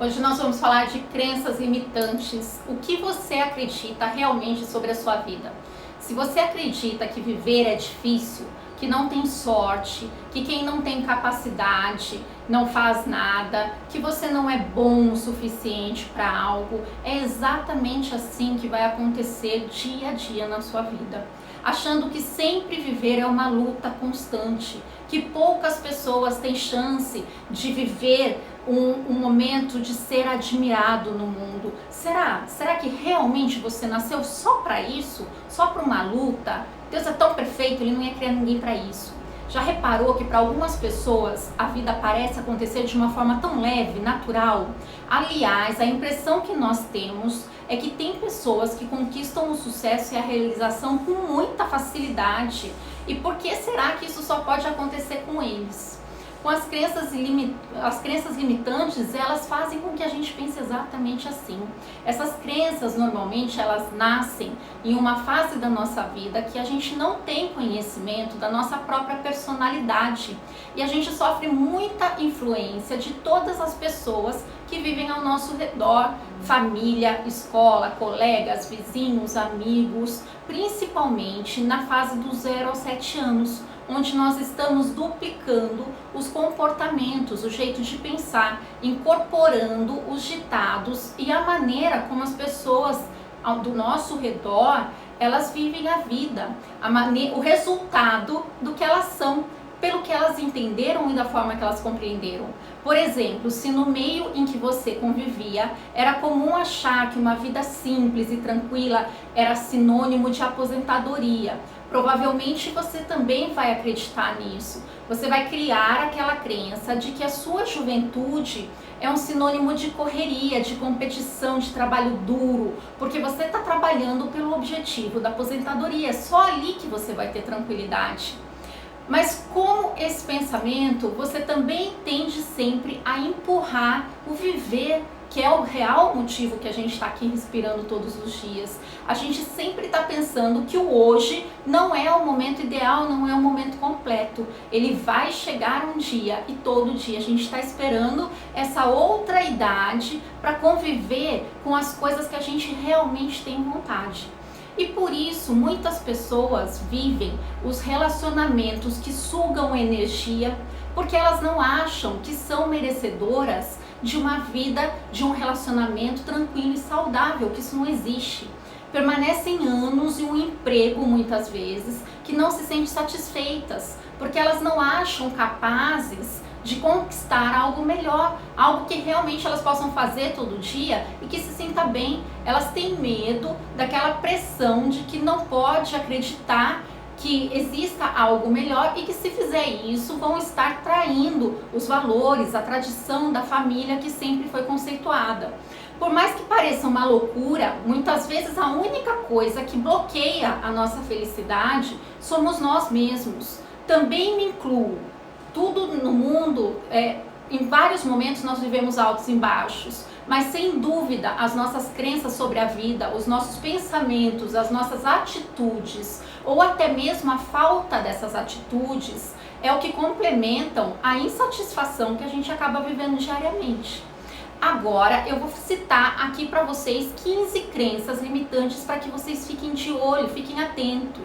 Hoje nós vamos falar de crenças limitantes. O que você acredita realmente sobre a sua vida? Se você acredita que viver é difícil, que não tem sorte, que quem não tem capacidade não faz nada, que você não é bom o suficiente para algo, é exatamente assim que vai acontecer dia a dia na sua vida. Achando que sempre viver é uma luta constante, que poucas pessoas têm chance de viver um momento de ser admirado no mundo. Será que realmente você nasceu só para isso? Só para uma luta? Deus é tão perfeito, Ele não ia criar ninguém para isso. Já reparou que para algumas pessoas a vida parece acontecer de uma forma tão leve, natural? Aliás, a impressão que nós temos é que tem pessoas que conquistam o sucesso e a realização com muita facilidade. E por que será que isso só pode acontecer com eles? Com as crenças limitantes, elas fazem com que a gente pense exatamente assim. Essas crenças, normalmente, elas nascem em uma fase da nossa vida que a gente não tem conhecimento da nossa própria personalidade. E a gente sofre muita influência de todas as pessoas que vivem ao nosso redor, família, escola, colegas, vizinhos, amigos, principalmente na fase dos 0 aos 7 anos, onde nós estamos duplicando os comportamentos, o jeito de pensar, incorporando os ditados e a maneira como as pessoas do nosso redor, elas vivem a vida, o resultado do que elas são, pelo que elas entenderam e da forma que elas compreenderam. Por exemplo, se no meio em que você convivia era comum achar que uma vida simples e tranquila era sinônimo de aposentadoria, provavelmente você também vai acreditar nisso. Você vai criar aquela crença de que a sua juventude é um sinônimo de correria, de competição, de trabalho duro, porque você está trabalhando pelo objetivo da aposentadoria. É só ali que você vai ter tranquilidade. Mas como esse pensamento, você também tende sempre a empurrar o viver, que é o real motivo que a gente está aqui respirando todos os dias. A gente sempre está pensando que o hoje não é o momento ideal, não é o momento completo. Ele vai chegar um dia e todo dia a gente está esperando essa outra idade para conviver com as coisas que a gente realmente tem vontade. E por isso muitas pessoas vivem os relacionamentos que sugam energia, porque elas não acham que são merecedoras de uma vida, de um relacionamento tranquilo e saudável, que isso não existe. Permanecem anos em um emprego, muitas vezes, que não se sentem satisfeitas, porque elas não acham capazes de conquistar algo melhor, algo que realmente elas possam fazer todo dia e que se sinta bem. Elas têm medo daquela pressão de que não pode acreditar que exista algo melhor e que se fizer isso vão estar traindo os valores, a tradição da família que sempre foi conceituada. Por mais que pareça uma loucura, muitas vezes a única coisa que bloqueia a nossa felicidade somos nós mesmos. Também me incluo. Tudo no mundo, em vários momentos nós vivemos altos e baixos, mas sem dúvida as nossas crenças sobre a vida, os nossos pensamentos, as nossas atitudes ou até mesmo a falta dessas atitudes é o que complementam a insatisfação que a gente acaba vivendo diariamente. Agora eu vou citar aqui para vocês 15 crenças limitantes para que vocês fiquem de olho, fiquem atentos.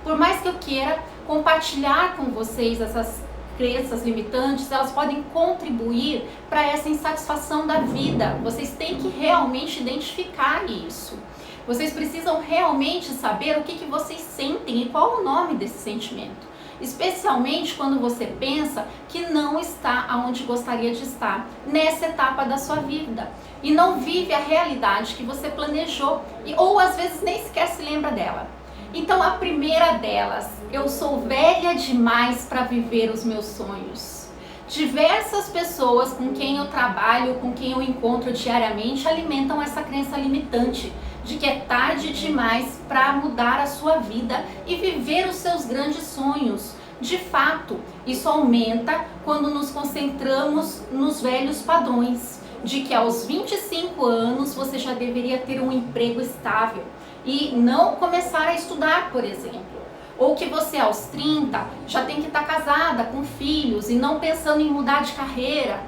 Por mais que eu queira compartilhar com vocês essas crenças limitantes, elas podem contribuir para essa insatisfação da vida. Vocês têm que realmente identificar isso. Vocês precisam realmente saber o que vocês sentem e qual o nome desse sentimento. Especialmente quando você pensa que não está onde gostaria de estar nessa etapa da sua vida e não vive a realidade que você planejou ou às vezes nem sequer se lembra dela. Então a primeira delas, eu sou velha demais para viver os meus sonhos. Diversas pessoas com quem eu trabalho, com quem eu encontro diariamente, alimentam essa crença limitante de que é tarde demais para mudar a sua vida e viver os seus grandes sonhos. De fato, isso aumenta quando nos concentramos nos velhos padrões, de que aos 25 anos você já deveria ter um emprego estável e não começar a estudar, por exemplo. Ou que você aos 30 já tem que estar casada, com filhos e não pensando em mudar de carreira.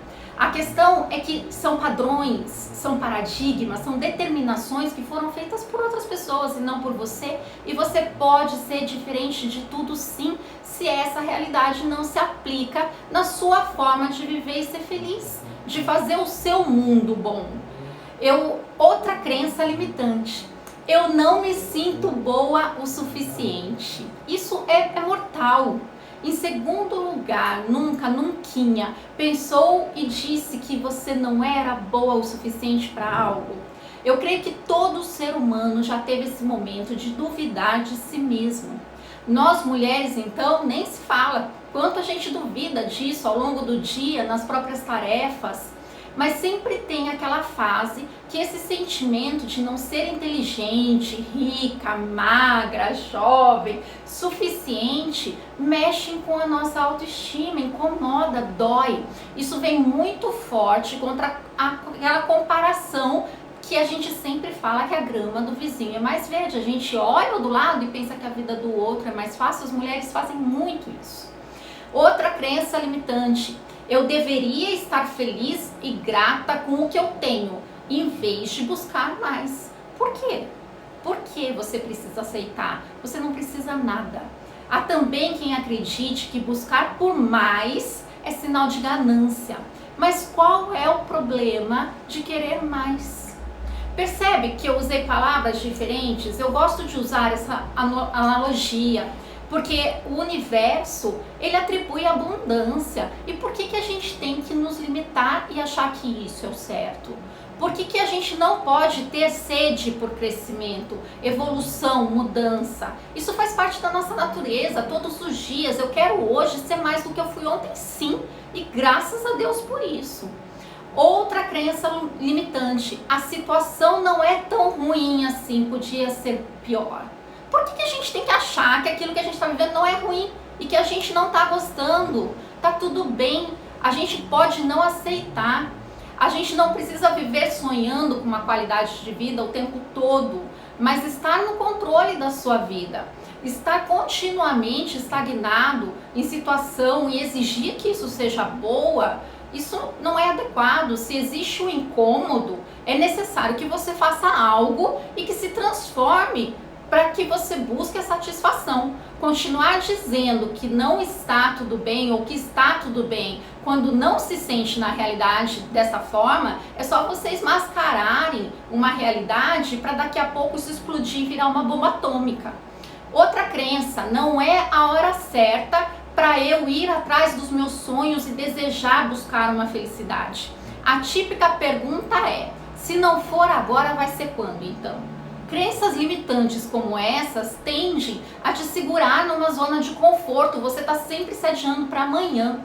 A questão é que são padrões, são paradigmas, são determinações que foram feitas por outras pessoas e não por você. E você pode ser diferente de tudo, sim, se essa realidade não se aplica na sua forma de viver e ser feliz, de fazer o seu mundo bom. Outra crença limitante. Eu não me sinto boa o suficiente. Isso é mortal. Em segundo lugar, nunca pensou e disse que você não era boa o suficiente para algo? Eu creio que todo ser humano já teve esse momento de duvidar de si mesmo. Nós mulheres, então, nem se fala quanto a gente duvida disso ao longo do dia, nas próprias tarefas. Mas sempre tem aquela fase que esse sentimento de não ser inteligente, rica, magra, jovem, suficiente, mexem com a nossa autoestima, incomoda, dói. Isso vem muito forte contra aquela comparação que a gente sempre fala que a grama do vizinho é mais verde. A gente olha do lado e pensa que a vida do outro é mais fácil. As mulheres fazem muito isso. Outra crença limitante. Eu deveria estar feliz e grata com o que eu tenho, em vez de buscar mais. Por quê? Por que você precisa aceitar? Você não precisa nada. Há também quem acredite que buscar por mais é sinal de ganância. Mas qual é o problema de querer mais? Percebe que eu usei palavras diferentes? Eu gosto de usar essa analogia, porque o universo, ele atribui abundância. E por que a gente tem que nos limitar e achar que isso é o certo? Por que a gente não pode ter sede por crescimento, evolução, mudança? Isso faz parte da nossa natureza, todos os dias. Eu quero hoje ser mais do que eu fui ontem, sim. E graças a Deus por isso. Outra crença limitante. A situação não é tão ruim assim, podia ser pior. Por que a gente tem que achar que aquilo que a gente está vivendo não é ruim e que a gente não está gostando? Tá tudo bem, a gente pode não aceitar. A gente não precisa viver sonhando com uma qualidade de vida o tempo todo, mas estar no controle da sua vida. Estar continuamente estagnado em situação e exigir que isso seja boa, isso não é adequado. Se existe um incômodo, é necessário que você faça algo e que se transforme para que você busque a satisfação. Continuar dizendo que não está tudo bem ou que está tudo bem quando não se sente na realidade dessa forma, é só vocês mascararem uma realidade para daqui a pouco isso explodir e virar uma bomba atômica. Outra crença, não é a hora certa para eu ir atrás dos meus sonhos e desejar buscar uma felicidade. A típica pergunta é, se não for agora, vai ser quando então? Crenças limitantes como essas tendem a te segurar numa zona de conforto, você está sempre se adiando para amanhã.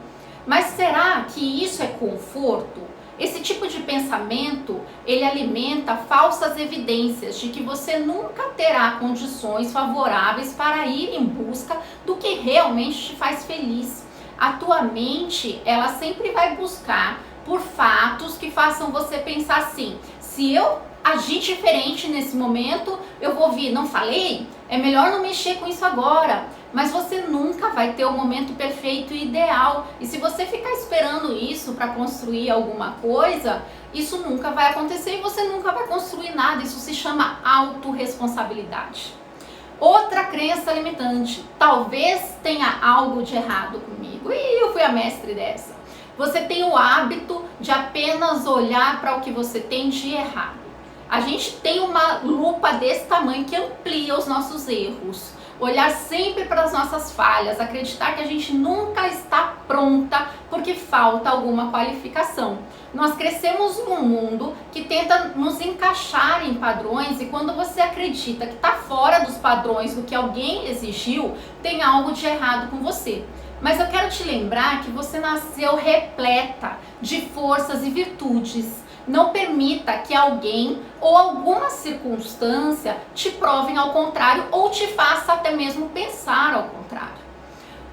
Mas será que isso é conforto? Esse tipo de pensamento, ele alimenta falsas evidências de que você nunca terá condições favoráveis para ir em busca do que realmente te faz feliz. A tua mente, ela sempre vai buscar por fatos que façam você pensar assim, se eu agir diferente nesse momento, eu vou ouvir, não falei? É melhor não mexer com isso agora. Mas você nunca vai ter o momento perfeito e ideal. E se você ficar esperando isso para construir alguma coisa, isso nunca vai acontecer e você nunca vai construir nada. Isso se chama autorresponsabilidade. Outra crença limitante. Talvez tenha algo de errado comigo. E eu fui a mestre dessa. Você tem o hábito de apenas olhar para o que você tem de errado. A gente tem uma lupa desse tamanho que amplia os nossos erros. Olhar sempre para as nossas falhas, acreditar que a gente nunca está pronta porque falta alguma qualificação. Nós crescemos num mundo que tenta nos encaixar em padrões e quando você acredita que está fora dos padrões do que alguém exigiu, tem algo de errado com você. Mas eu quero te lembrar que você nasceu repleta de forças e virtudes. Não permita que alguém ou alguma circunstância te provem ao contrário ou te faça até mesmo pensar ao contrário.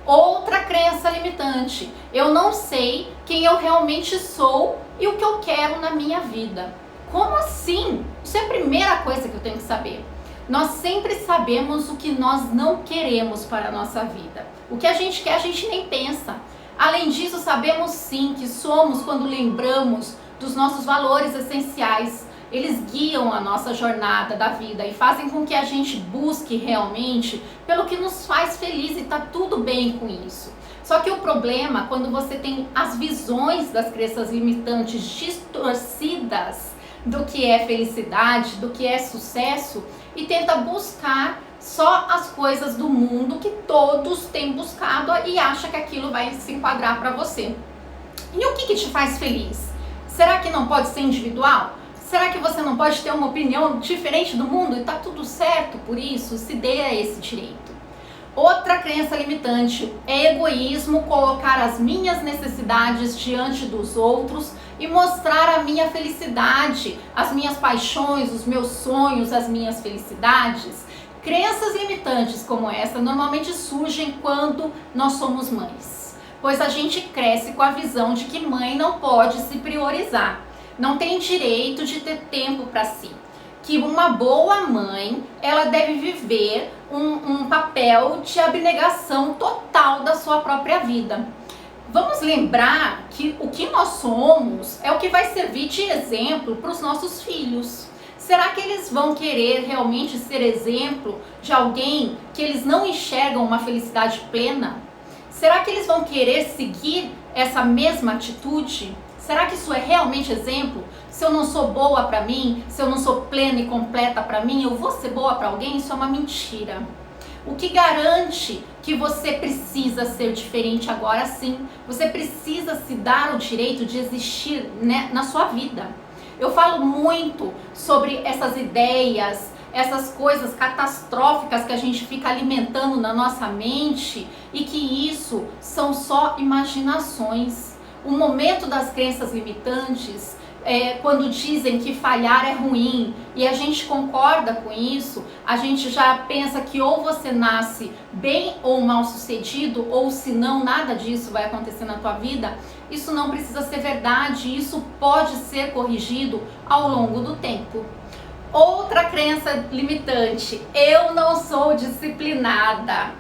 Outra crença limitante. Eu não sei quem eu realmente sou e o que eu quero na minha vida. Como assim? Isso é a primeira coisa que eu tenho que saber. Nós sempre sabemos o que nós não queremos para a nossa vida. O que a gente quer, a gente nem pensa. Além disso, sabemos sim que somos quando lembramos dos nossos valores essenciais. Eles guiam a nossa jornada da vida e fazem com que a gente busque realmente pelo que nos faz feliz, e tá tudo bem com isso. Só que o problema, quando você tem as visões das crenças limitantes distorcidas do que é felicidade, do que é sucesso, e tenta buscar só as coisas do mundo que todos têm buscado e acha que aquilo vai se enquadrar para você. E o que te faz feliz? Será que não pode ser individual? Será que você não pode ter uma opinião diferente do mundo e tá tudo certo por isso? Se dê a esse direito. Outra crença limitante é egoísmo, colocar as minhas necessidades diante dos outros e mostrar a minha felicidade, as minhas paixões, os meus sonhos, as minhas felicidades. Crenças limitantes como essa normalmente surgem quando nós somos mães, pois a gente cresce com a visão de que mãe não pode se priorizar, não tem direito de ter tempo para si, que uma boa mãe, ela deve viver um papel de abnegação total da sua própria vida. Vamos lembrar que o que nós somos é o que vai servir de exemplo para os nossos filhos. Será que eles vão querer realmente ser exemplo de alguém que eles não enxergam uma felicidade plena? Será que eles vão querer seguir essa mesma atitude? Será que isso é realmente exemplo? Se eu não sou boa para mim, se eu não sou plena e completa para mim, eu vou ser boa para alguém? Isso é uma mentira. O que garante que você precisa ser diferente agora sim? Você precisa se dar o direito de existir, né, na sua vida. Eu falo muito sobre essas ideias, essas coisas catastróficas que a gente fica alimentando na nossa mente e que isso são só imaginações. O momento das crenças limitantes, quando dizem que falhar é ruim e a gente concorda com isso, a gente já pensa que ou você nasce bem ou mal sucedido, ou se não, nada disso vai acontecer na tua vida. Isso não precisa ser verdade, isso pode ser corrigido ao longo do tempo. Outra crença limitante: eu não sou disciplinada,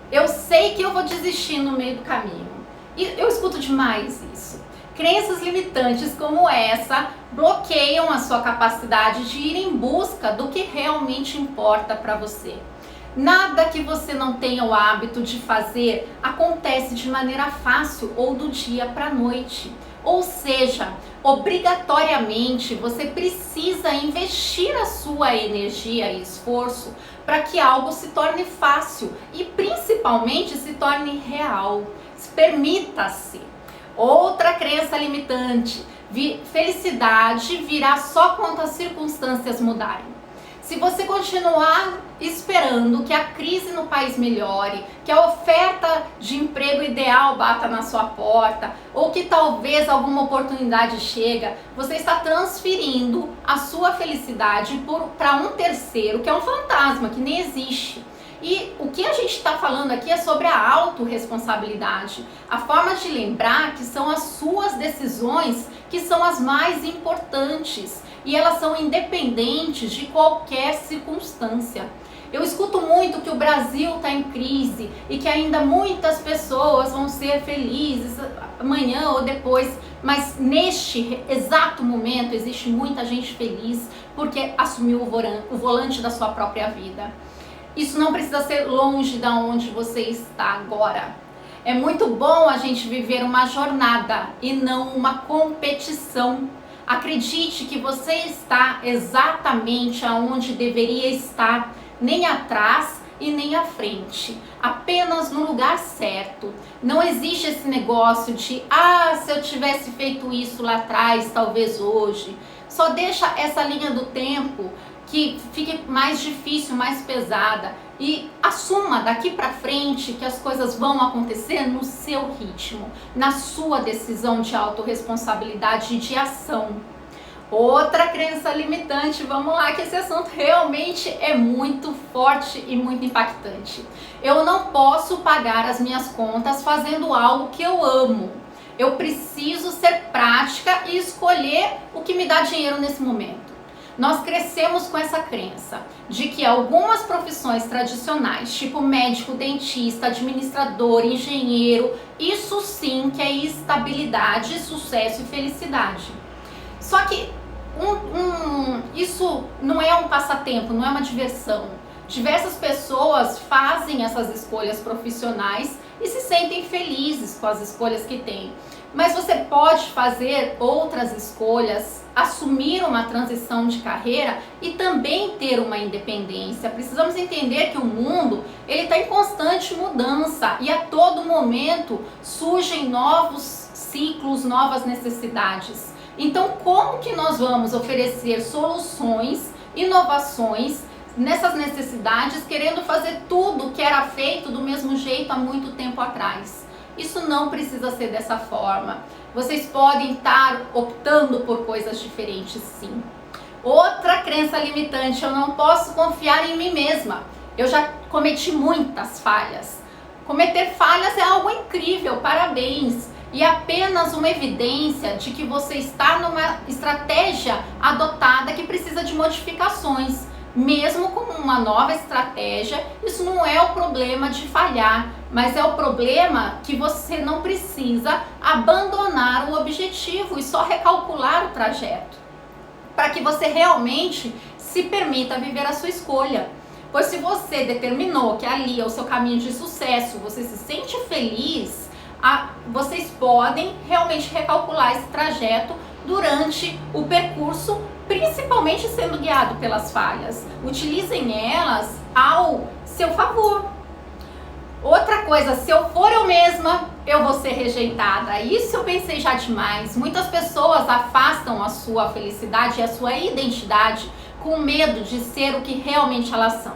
eu sei que eu vou desistir no meio do caminho. E eu escuto demais isso. Crenças limitantes como essa bloqueiam a sua capacidade de ir em busca do que realmente importa para você. Nada que você não tenha o hábito de fazer acontece de maneira fácil ou do dia para a noite. Ou seja, obrigatoriamente você precisa investir a sua energia e esforço para que algo se torne fácil e principalmente se torne real. Permita-se. Outra crença limitante: felicidade virá só quando as circunstâncias mudarem. Se você continuar esperando que a crise no país melhore, que a oferta de emprego ideal bata na sua porta, ou que talvez alguma oportunidade chega, você está transferindo a sua felicidade para um terceiro, que é um fantasma, que nem existe. E o que a gente está falando aqui é sobre a autorresponsabilidade, a forma de lembrar que são as suas decisões que são as mais importantes e elas são independentes de qualquer circunstância. Eu escuto muito que o Brasil está em crise e que ainda muitas pessoas vão ser felizes amanhã ou depois, mas neste exato momento existe muita gente feliz porque assumiu o volante da sua própria vida. Isso não precisa ser longe da onde você está agora. É muito bom a gente viver uma jornada e não uma competição. Acredite que você está exatamente aonde deveria estar, nem atrás e nem à frente, apenas no lugar certo. Não existe esse negócio de, se eu tivesse feito isso lá atrás, talvez hoje. Só deixa essa linha do tempo que fique mais difícil, mais pesada, e assuma daqui para frente que as coisas vão acontecer no seu ritmo, na sua decisão de autorresponsabilidade e de ação. Outra crença limitante, vamos lá, que esse assunto realmente é muito forte e muito impactante. Eu não posso pagar as minhas contas fazendo algo que eu amo. Eu preciso ser prática e escolher o que me dá dinheiro nesse momento. Nós crescemos com essa crença de que algumas profissões tradicionais, tipo médico, dentista, administrador, engenheiro, isso sim que é estabilidade, sucesso e felicidade. Só que isso não é um passatempo, não é uma diversão. Diversas pessoas fazem essas escolhas profissionais e se sentem felizes com as escolhas que têm. Mas você pode fazer outras escolhas, assumir uma transição de carreira e também ter uma independência. Precisamos entender que o mundo ele está em constante mudança e a todo momento surgem novos ciclos, novas necessidades. Então, como que nós vamos oferecer soluções, inovações nessas necessidades, querendo fazer tudo que era feito do mesmo jeito há muito tempo atrás? Isso não precisa ser dessa forma. Vocês podem estar optando por coisas diferentes, sim. Outra crença limitante: eu não posso confiar em mim mesma. Eu já cometi muitas falhas. Cometer falhas é algo incrível, parabéns. E é apenas uma evidência de que você está numa estratégia adotada que precisa de modificações. Mesmo com uma nova estratégia, isso não é o problema de falhar, mas é o problema que você não precisa abandonar o objetivo e só recalcular o trajeto, para que você realmente se permita viver a sua escolha. Pois se você determinou que ali é o seu caminho de sucesso, você se sente feliz, vocês podem realmente recalcular esse trajeto durante o percurso, principalmente sendo guiado pelas falhas. Utilizem elas ao seu favor. Outra coisa: se eu for eu mesma, eu vou ser rejeitada. Isso eu pensei já demais. Muitas pessoas afastam a sua felicidade e a sua identidade com medo de ser o que realmente elas são,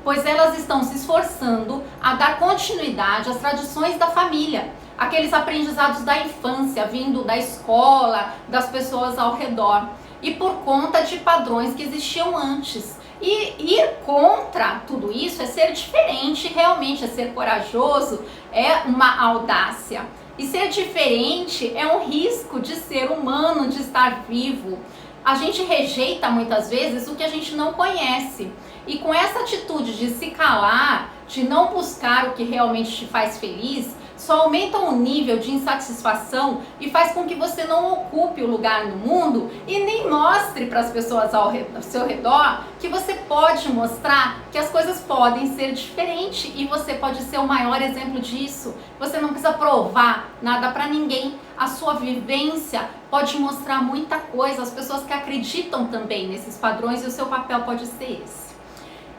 pois elas estão se esforçando a dar continuidade às tradições da família, aqueles aprendizados da infância, vindo da escola, das pessoas ao redor, e por conta de padrões que existiam antes. E ir contra tudo isso é ser diferente, realmente é ser corajoso, é uma audácia. E ser diferente é um risco de ser humano, de estar vivo. A gente rejeita muitas vezes o que a gente não conhece. E com essa atitude de se calar, de não buscar o que realmente te faz feliz, só aumenta o nível de insatisfação e faz com que você não ocupe o lugar no mundo e nem mostre para as pessoas ao seu redor que você pode mostrar que as coisas podem ser diferentes e você pode ser o maior exemplo disso. Você não precisa provar nada para ninguém. A sua vivência pode mostrar muita coisa. As pessoas que acreditam também nesses padrões, e o seu papel pode ser esse.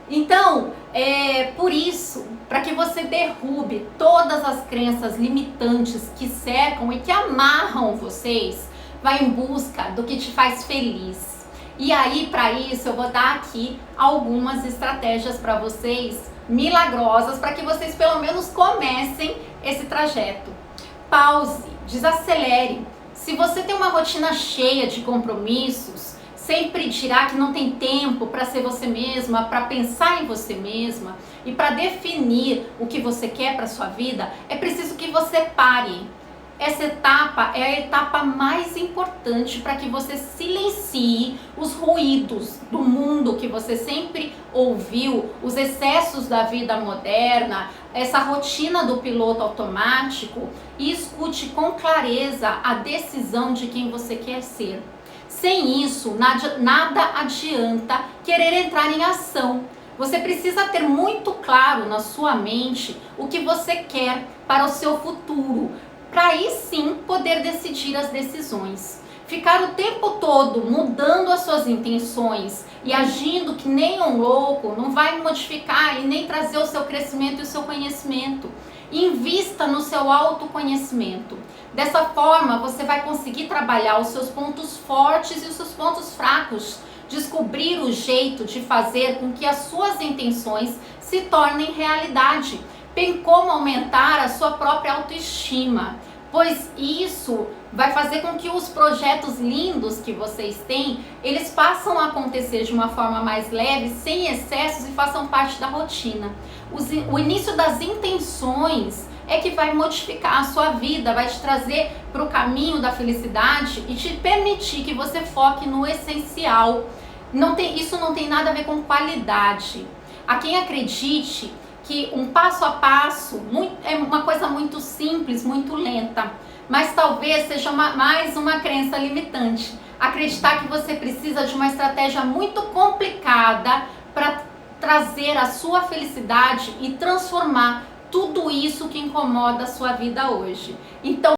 Então, por isso, para que você derrube todas as crenças limitantes que cercam e que amarram vocês, vai em busca do que te faz feliz. E aí, para isso, eu vou dar aqui algumas estratégias para vocês, milagrosas, para que vocês pelo menos comecem esse trajeto. Pause, desacelere. Se você tem uma rotina cheia de compromissos, sempre dirá que não tem tempo para ser você mesma, para pensar em você mesma e para definir o que você quer para sua vida, é preciso que você pare. Essa etapa é a etapa mais importante para que você silencie os ruídos do mundo que você sempre ouviu, os excessos da vida moderna, essa rotina do piloto automático, e escute com clareza a decisão de quem você quer ser. Sem isso, nada adianta querer entrar em ação. Você precisa ter muito claro na sua mente o que você quer para o seu futuro, para aí sim poder decidir as decisões. Ficar o tempo todo mudando as suas intenções e agindo que nem um louco não vai modificar e nem trazer o seu crescimento e o seu conhecimento. Invista no seu autoconhecimento. Dessa forma, você vai conseguir trabalhar os seus pontos fortes e os seus pontos fracos, descobrir o jeito de fazer com que as suas intenções se tornem realidade, bem como aumentar a sua própria autoestima, pois isso vai fazer com que os projetos lindos que vocês têm, eles passam a acontecer de uma forma mais leve, sem excessos, e façam parte da rotina. O início das intenções é que vai modificar a sua vida, vai te trazer para o caminho da felicidade e te permitir que você foque no essencial. Isso não tem nada a ver com qualidade. Há quem acredite que um passo a passo é uma coisa muito simples, muito lenta, mas talvez seja mais uma crença limitante. Acreditar que você precisa de uma estratégia muito complicada para trazer a sua felicidade e transformar tudo isso que incomoda a sua vida hoje. Então,